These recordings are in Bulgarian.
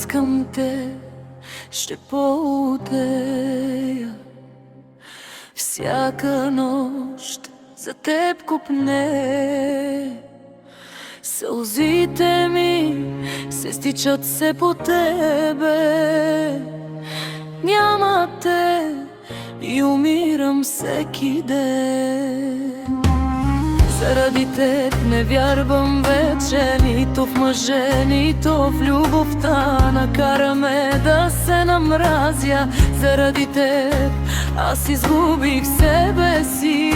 искам те, ще поудея. Всяка нощ за теб копне, сълзите ми се стичат все по тебе. Няма те и умирам всеки ден. Заради теб не вярвам вече нито в мъже, нито в любовта. Накараме да се намразя. Заради теб аз изгубих себе си.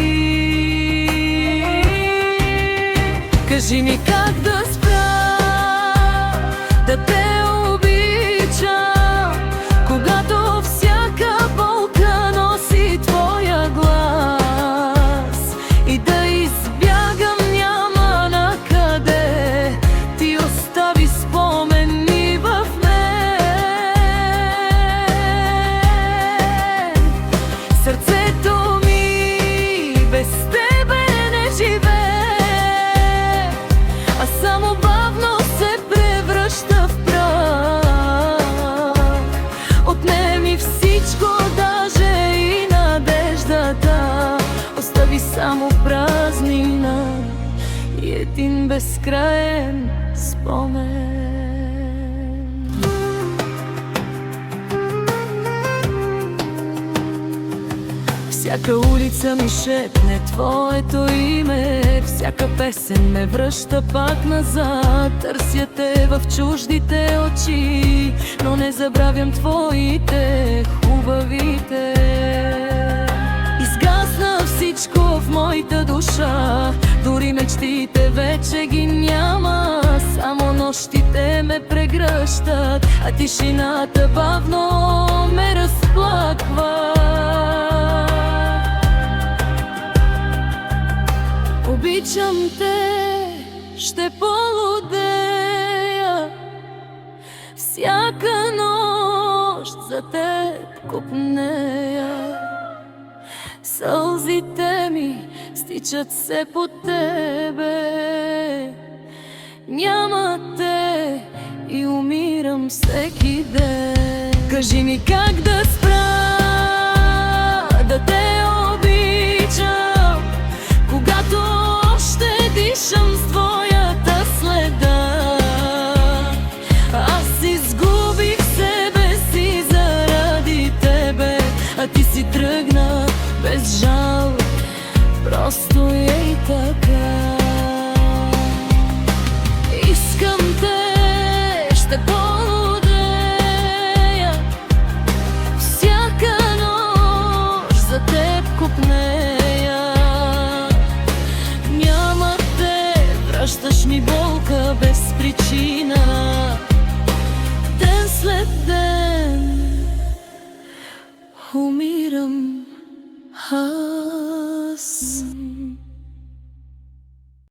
Кажи ми как да спра, да те обичам, когато всяка болка носи твоя глас. И да избягам няма накъде, ти остави спомени в мен. Сърцето ми без тебе не живее, а само бавно се превръща в прах. Отнеми всичко, даже и надеждата. Остави само празнина и един безкраен спомен. Всяка улица ми шепне твоето име, всяка песен ме връща пак назад. Търся те в чуждите очи, но не забравям твоите, хубавите. Изгасна всичко в моята душа, дори мечтите вече ги няма. Само нощите ме прегръщат, а тишината бавно ме разплаква. Обичам те, ще полудея, всяка нощ за теб копнея. Сълзите ми стичат все по тебе. Няма те и умирам всеки ден. Кажи ми как да спра,